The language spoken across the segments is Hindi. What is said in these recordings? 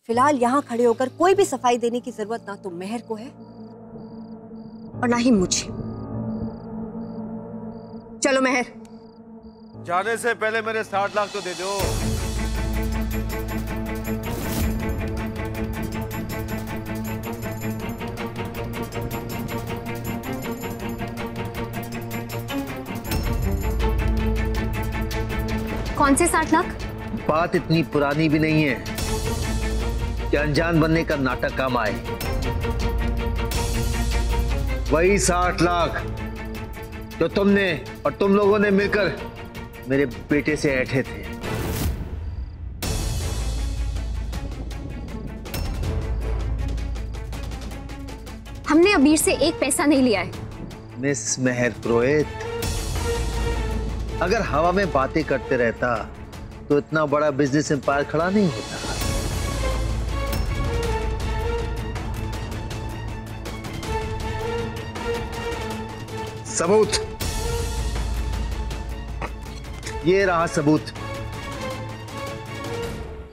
फिलहाल यहाँ खड़े होकर कोई भी सफाई देने की जरूरत ना तो मेहर को है और ना ही मुझे। चलो मेहर। जाने से पहले मेरे 60 लाख तो दे दो। कौन से 60 लाख? बात इतनी पुरानी भी नहीं है कि अनजान बनने का नाटक काम आए। वही 60 लाख जो तुमने और तुम लोगों ने मिलकर मेरे बेटे से ऐंठे थे। हमने अबीर से एक पैसा नहीं लिया है। मिस मेहर पुरोहित, अगर हवा में बातें करते रहता तो इतना बड़ा बिजनेस एम्पायर खड़ा नहीं होता। सबूत, ये रहा सबूत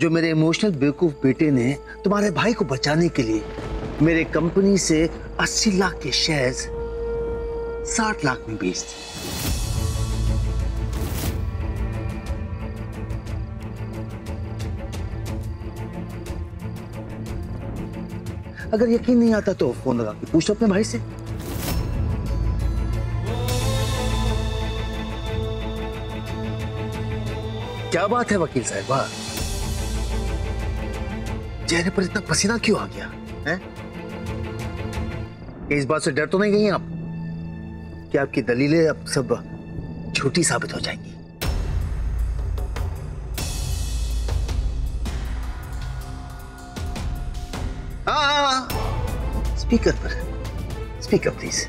जो मेरे इमोशनल बेवकूफ बेटे ने तुम्हारे भाई को बचाने के लिए मेरे कंपनी से 80 लाख के शेयर्स 60 लाख में बेच दिए। अगर यकीन नहीं आता तो फोन लगा के पूछ लो अपने भाई से। क्या बात है वकील साहब, चेहरे पर इतना पसीना क्यों आ गया है? इस बात से डर तो नहीं गई आप कि आपकी दलीलें अब सब झूठी साबित हो जाएंगी? स्पीकर पर, स्पीकर प्लीज।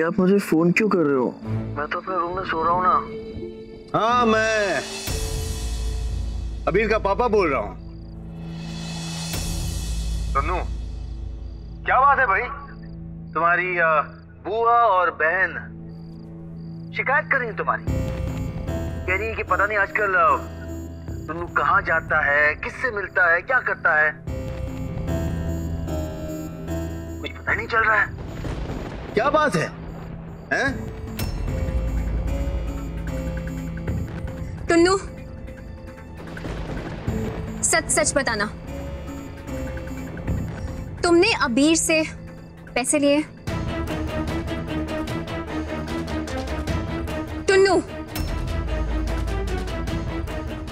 आप मुझे फोन क्यों कर रहे हो? मैं तो अपने रूम में सो रहा हूँ ना। हाँ, मैं अबीर का पापा बोल रहा हूँ। तन्नू, क्या बात है भाई? तुम्हारी बुआ और बहन शिकायत कर रही है तुम्हारी, कह रही है कि पता नहीं आजकल तन्नू कहाँ जाता है, किससे मिलता है, क्या करता है, कुछ पता नहीं चल रहा है। क्या बात है? हैं? टुन्नू, सच सच बताना, तुमने अबीर से पैसे लिए? टुन्नू,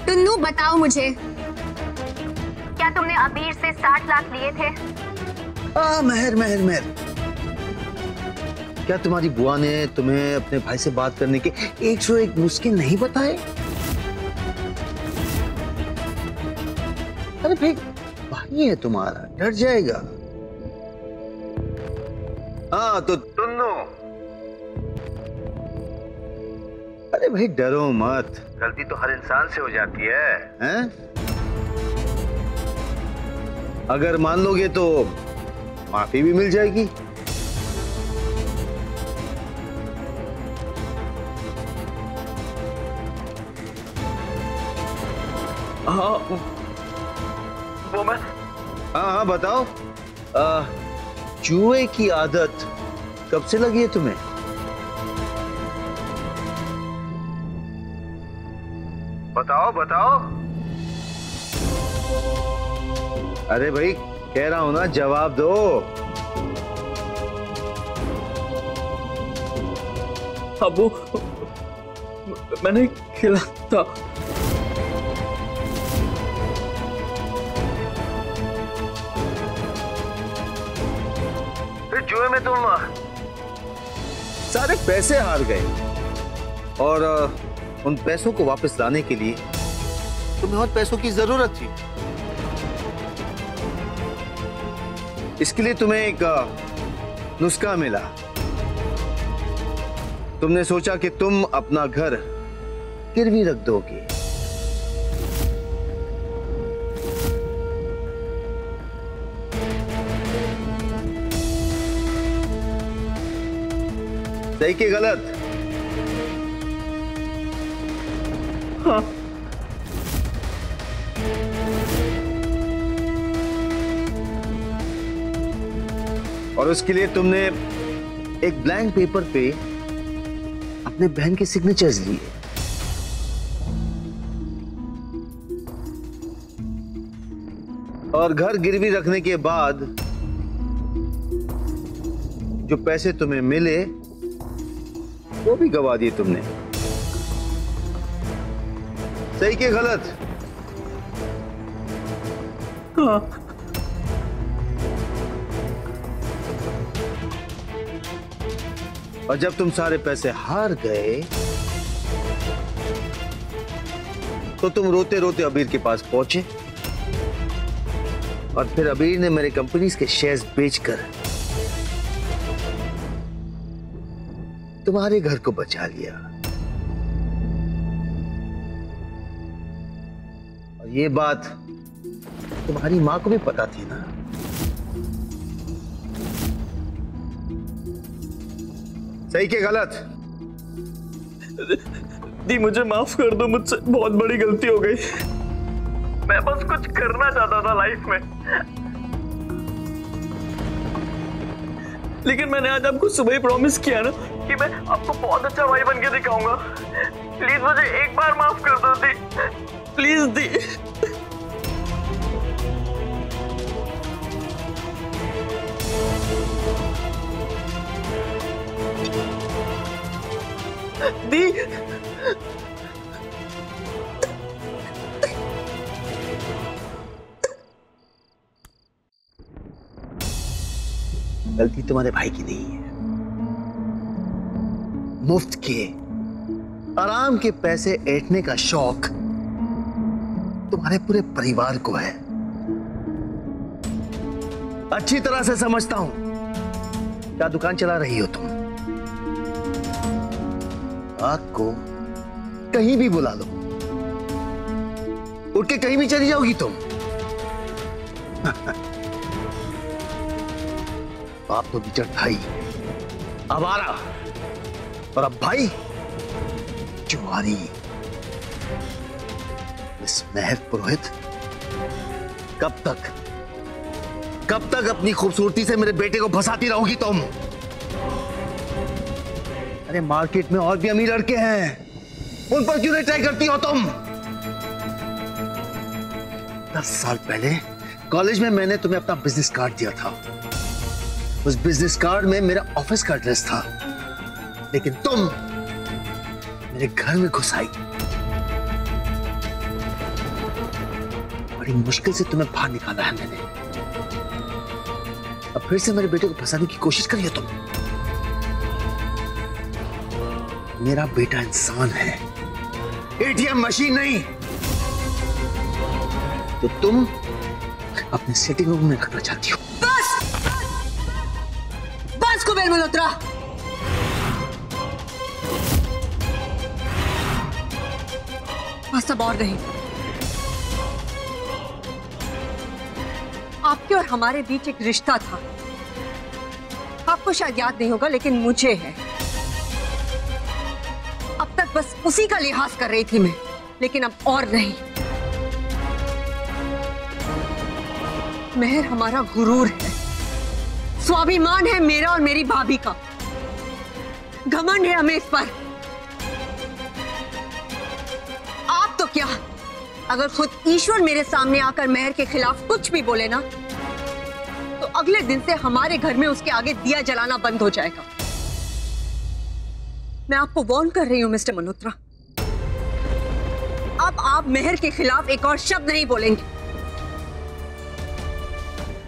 टुन्नू बताओ मुझे, क्या तुमने अबीर से 60 लाख लिए थे? मेहर मेहर मेहर, क्या तुम्हारी बुआ ने तुम्हें अपने भाई से बात करने के 101 नुस्खे नहीं बताए? अरे भाई, भाई है तुम्हारा, डर जाएगा। हाँ तो टुन्नू, अरे भाई डरो मत, गलती तो हर इंसान से हो जाती है, हैं? अगर मान लोगे तो माफी भी मिल जाएगी। हाँ, वो मैं। हाँ बताओ, जुए की आदत कब से लगी है तुम्हें? बताओ बताओ। अरे भाई कह रहा हूं ना, जवाब दो। अब वो मैंने खेला था। जुए में तुम सारे पैसे हार गए और उन पैसों को वापस लाने के लिए तुम्हें और पैसों की जरूरत थी। इसके लिए तुम्हें एक नुस्खा मिला। तुमने सोचा कि तुम अपना घर गिरवी रख दोगे। सही कि गलत? हाँ। और उसके लिए तुमने एक ब्लैंक पेपर पे अपने बहन के सिग्नेचर्स लिए। और घर गिरवी रखने के बाद जो पैसे तुम्हें मिले वो भी गवा दिए तुमने। सही कि गलत? हाँ। और जब तुम सारे पैसे हार गए तो तुम रोते रोते अबीर के पास पहुंचे और फिर अबीर ने मेरे कंपनीज के शेयर्स बेचकर तुम्हारे घर को बचा लिया। और ये बात तुम्हारी मां को भी पता थी ना? सही कि गलत? दी मुझे माफ कर दो, मुझसे बहुत बड़ी गलती हो गई। मैं बस कुछ करना चाहता था लाइफ में, लेकिन मैंने आज आपको सुबह ही प्रॉमिस किया ना कि मैं आपको बहुत अच्छा भाई बन के दिखाऊंगा। प्लीज मुझे एक बार माफ कर दो दी, प्लीज दी। दी गलती तुम्हारे भाई की नहीं है। मुफ्त के आराम के पैसे ऐंठने का शौक तुम्हारे पूरे परिवार को है। अच्छी तरह से समझता हूं। क्या दुकान चला रही हो तुम? आग को कहीं भी बुला लो, उठ के कहीं भी चली जाओगी तुम। बाप तो बिचड़ था ही, आवारा, और अब भाई जुआरी। इस महर पुरोहित कब तक अपनी खूबसूरती से मेरे बेटे को फंसाती रहोगी तुम? अरे मार्केट में और भी अमीर लड़के हैं, उन पर क्यों नहीं ट्राई करती हो तुम? 10 साल पहले कॉलेज में मैंने तुम्हें अपना बिजनेस कार्ड दिया था। उस बिजनेस कार्ड में मेरा ऑफिस का एड्रेस था, लेकिन तुम मेरे घर में घुस आई। बड़ी मुश्किल से तुम्हें बाहर निकाला है मैंने। अब फिर से मेरे बेटे को फंसाने की कोशिश करिए तुम। मेरा बेटा इंसान है, एटीएम मशीन नहीं। तो तुम अपने सिटिंग रूम में रखना चाहती हो। बस कुबेर मल्होत्रा, बस अब और नहीं। आपके और हमारे बीच एक रिश्ता था, आपको शायद याद नहीं होगा, लेकिन मुझे है। अब तक बस उसी का लिहाज कर रही थी मैं, लेकिन अब और नहीं। मेहर हमारा गुरूर है, स्वाभिमान है मेरा और मेरी भाभी का। घमंड है हमें इस पर। आप तो क्या, अगर खुद ईश्वर मेरे सामने आकर मेहर के खिलाफ कुछ भी बोले ना, तो अगले दिन से हमारे घर में उसके आगे दिया जलाना बंद हो जाएगा। मैं आपको वार्न कर रही हूं मिस्टर मल्होत्रा, अब आप मेहर के खिलाफ एक और शब्द नहीं बोलेंगे,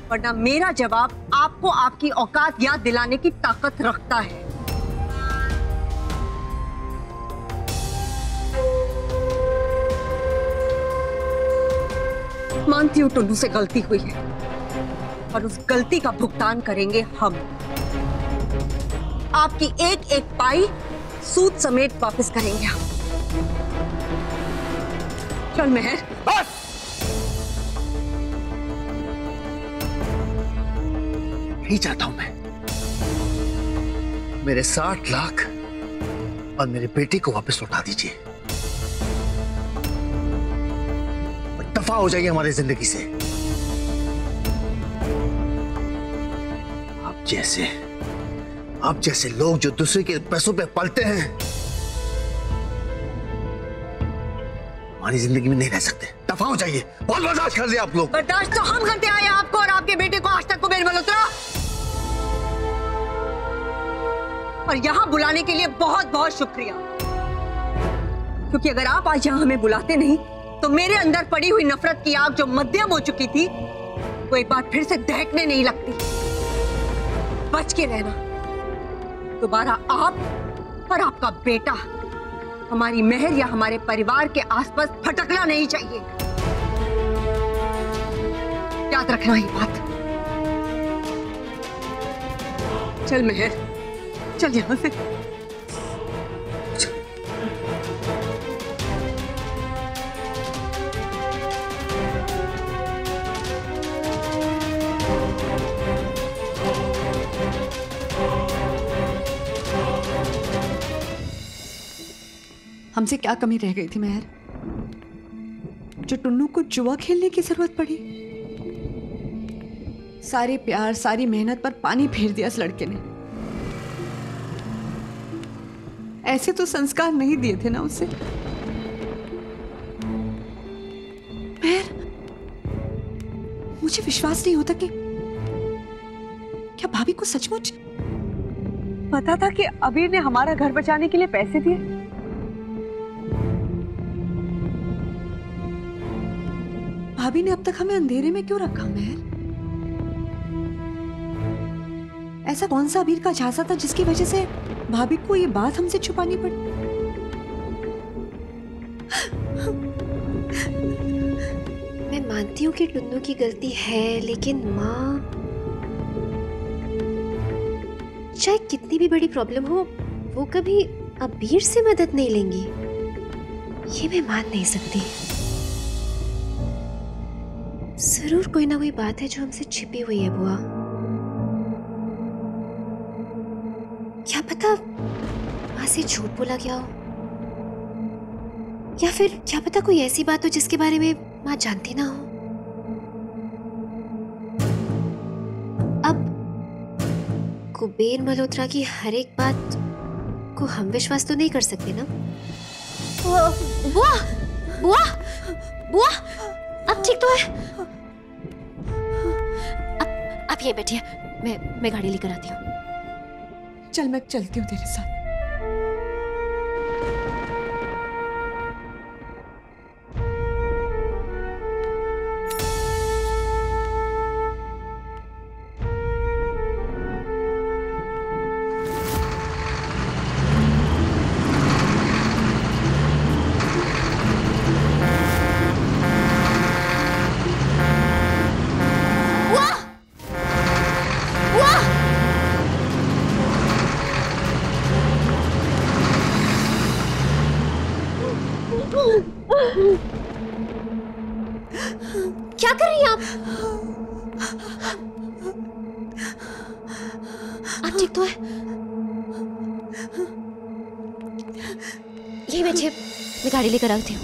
वरना मेरा जवाब आपको आपकी औकात याद दिलाने की ताकत रखता है। मानती हूं टुन्नू से गलती हुई है, और उस गलती का भुगतान करेंगे हम। आपकी एक एक पाई सूद समेत वापस करेंगे हम। चल मेहर। बस। यही चाहता हूं मैं, मेरे 60 लाख और मेरे बेटे को वापस लौटा दीजिए और दफा हो जाइए हमारी जिंदगी से। आप जैसे लोग जो दूसरे के पैसों पे पलते हैं हमारी जिंदगी में नहीं रह सकते। दफा हो जाइए। बहुत बर्दाश्त कर लिया आप लोग। बर्दाश्त तो हम करते आए आपको और आपके बेटे को आज तक कुबेर मल्होत्रा। और यहाँ बुलाने के लिए बहुत बहुत शुक्रिया, क्योंकि अगर आप आज यहाँ हमें बुलाते नहीं तो मेरे अंदर पड़ी हुई नफरत की आग जो मध्यम हो चुकी थी वो एक बार फिर से दहकने नहीं लगती। बच के रहना, दोबारा आप और आपका बेटा हमारी महर या हमारे परिवार के आसपास भटकना नहीं चाहिए। याद रखना ये बात। चल महर, चल यहां से। हमसे क्या कमी रह गई थी महर, जो टुन्नू को जुआ खेलने की जरूरत पड़ी? सारे प्यार, सारी मेहनत पर पानी फेर दिया इस लड़के ने। ऐसे तो संस्कार नहीं दिए थे ना उसे। महर, मुझे विश्वास नहीं होता कि क्या भाभी को सचमुच पता था कि अबीर ने हमारा घर बचाने के लिए पैसे दिए। भाभी ने अब तक हमें अंधेरे में क्यों रखा महर? ऐसा कौन सा अबीर का झांसा था जिसकी वजह से भाभी को ये बात हमसे छुपानी पड़ी? मैं मानती हूँ कि टुन्नू की गलती है, लेकिन माँ, चाहे कितनी भी बड़ी प्रॉब्लम हो, वो कभी अबीर से मदद नहीं लेंगी। ये मैं मान नहीं सकती। जरूर कोई ना कोई बात है जो हमसे छिपी हुई है बुआ। क्या पता माँ से झूठ बोला गया हो, या फिर क्या पता कोई ऐसी बात हो जिसके बारे में माँ जानती ना हो। अब कुबेर मल्होत्रा की हर एक बात को हम विश्वास तो नहीं कर सकते ना। बुआ, बुआ, बुआ, अब ठीक तो है? अब ये बैठिए, मैं गाड़ी लेकर आती हूँ। चल मैं चलती हूँ तेरे साथ। क्या कर रही हैं आप? आप ठीक तो है? ये बैठिए, मैं गाड़ी लेकर आती हूँ।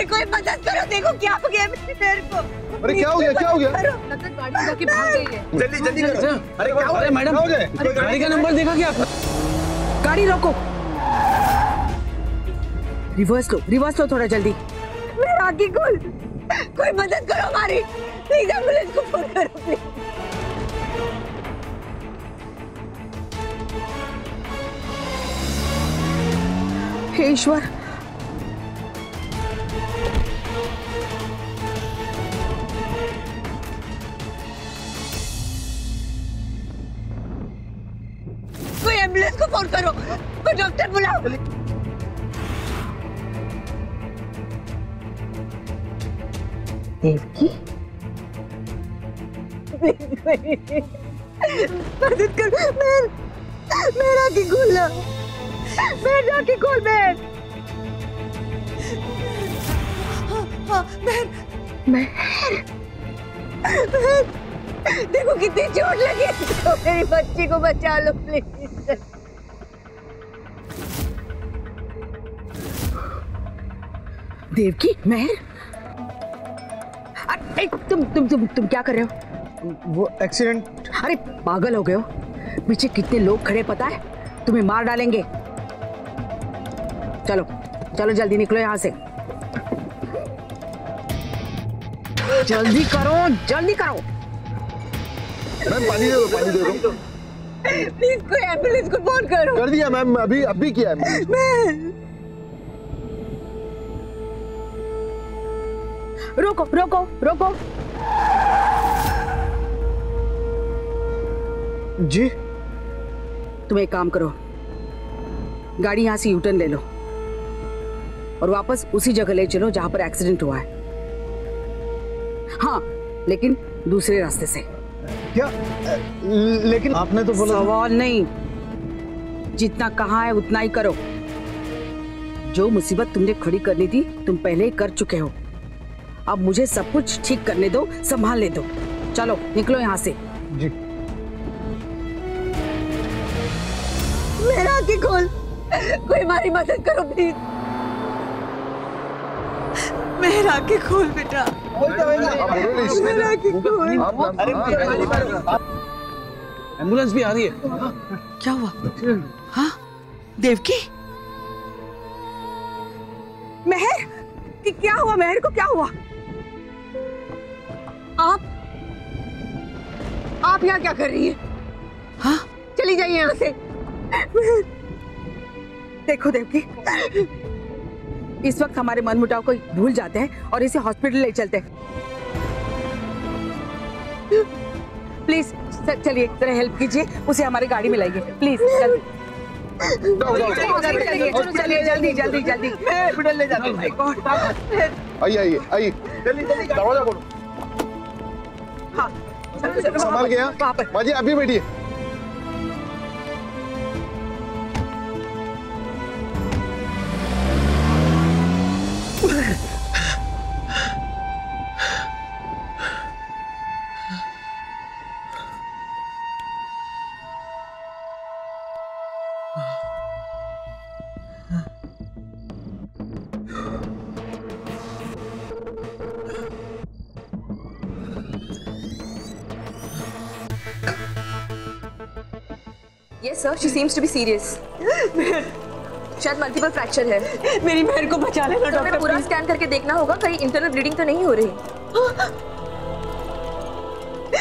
कोई मदद करो, देखो क्या हो गया मेरे को। अरे क्या हो गया, क्या हो गया? लगता है गाड़ी जाके भाग गई है। जल्दी जल्दी करो। अरे क्या हो गया मैडम? गाड़ी का नंबर देखा क्या आपने? गाड़ी रोको, रिवर्स लो थोड़ा जल्दी। मेरा आगे खोल, कोई मदद करो हमारी, प्लीज एम्बुलेंस को फोन करो प्लीज। हे ईश्वर, कोई एम्बुलेंस को फोन करो, कोई डॉक्टर बुलाओ। देवकी, मदद कर, मेरा की खोलना, मेरा की खोल बहन। बहन, देखो कितनी चोट लगी, तो मेरी बच्ची को बचा लो प्लीज। देवकी, मेहर, अरे तुम क्या कर रहे हो? वो एक्सीडेंट। अरे पागल हो गए हो? पीछे कितने लोग खड़े पता है? तुम्हें मार डालेंगे। चलो चलो जल्दी निकलो यहाँ से, जल्दी करो, जल्दी करो। मैम पानी दे दो, पानी दे दो। प्लीज कोई एम्बुलेंस को फोन करो। कर दिया मैम, अभी किया है। रोको रोको रोको। जी। तुम एक काम करो, गाड़ी यहाँ से यूटर्न ले लो और वापस उसी जगह ले चलो जहां पर एक्सीडेंट हुआ है। हाँ, लेकिन दूसरे रास्ते से। क्या? लेकिन आपने तो बोला। सवाल नहीं, जितना कहा है उतना ही करो। जो मुसीबत तुमने खड़ी करनी थी तुम पहले ही कर चुके हो। अब मुझे सब कुछ ठीक करने दो, संभालने दो। चलो निकलो यहाँ से। जी। मेरा आंखें खोल, कोई हमारी मदद करो प्लीज। मेरा आंखें खोल बेटा, मेरा आंखें खोल। एम्बुलेंस भी आ रही है। क्या हुआ? हाँ देवकी, मेहर, क्या हुआ? मेहर को क्या हुआ? आप यहाँ क्या कर रही है? हाँ चली जाइए यहाँ से। देखो देवकी, इस वक्त हमारे मनमुटाव को भूल जाते हैं और इसे हॉस्पिटल ले चलते हैं। प्लीज चलिए, जरा हेल्प कीजिए, उसे हमारी गाड़ी में लाइए प्लीज। चलिए जल्दी जल्दी जल्दी, हॉस्पिटल ले जाते हैं। आइए आइए, जल्दी दरवाजा खोलो। हाँ संभाल के। यहाँ माँ जी अभी बैठिए। Yes sir, she seems to be serious. शायद मल्टीपल फ्रैक्चर है। मेरी बहन को बचा लेना तो डॉक्टर, पूरा स्कैन करके देखना होगा, कहीं इंटरनल ब्लीडिंग तो नहीं हो रही।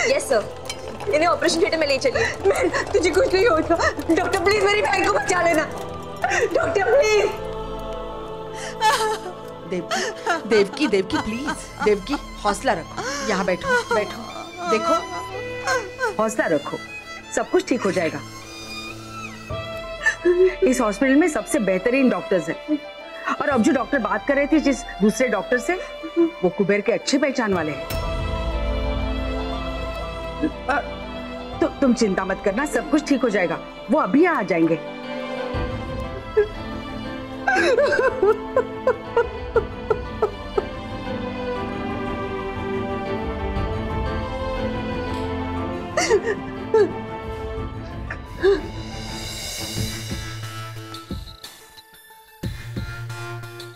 Yes sir, इन्हें ऑपरेशन थिएटर में ले चलिए। तुझे कुछ नहीं होगा डॉक्टर, प्लीज मेरी बहन को बचा लेना doctor please. Devaki Devaki please, Devaki हौसला रखो, यहाँ बैठो बैठो। देखो हौसला रखो, सब कुछ ठीक हो जाएगा। इस हॉस्पिटल में सबसे बेहतरीन डॉक्टर्स हैं और अब जो डॉक्टर बात कर रहे थे जिस दूसरे डॉक्टर से, वो कुबेर के अच्छे पहचान वाले हैं। तो तुम चिंता मत करना, सब कुछ ठीक हो जाएगा, वो अभी आ जाएंगे।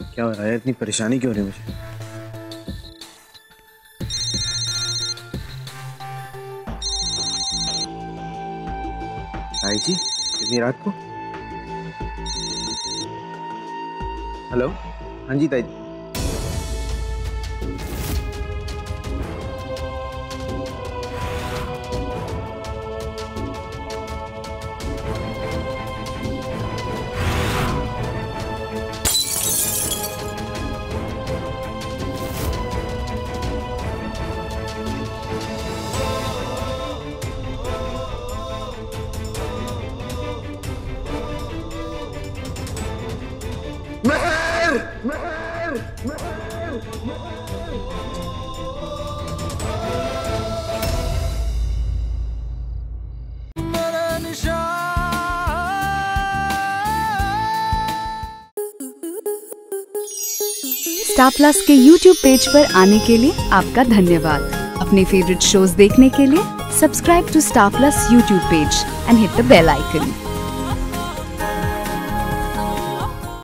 क्या हो रहा है? इतनी परेशानी क्यों हो रही है मुझे? ताई जी इतनी रात को? हेलो, हाँ जी ताई जी। स्टार प्लस के YouTube पेज पर आने के लिए आपका धन्यवाद। अपने फेवरेट शोज देखने के लिए subscribe to Star Plus YouTube page and hit the bell icon.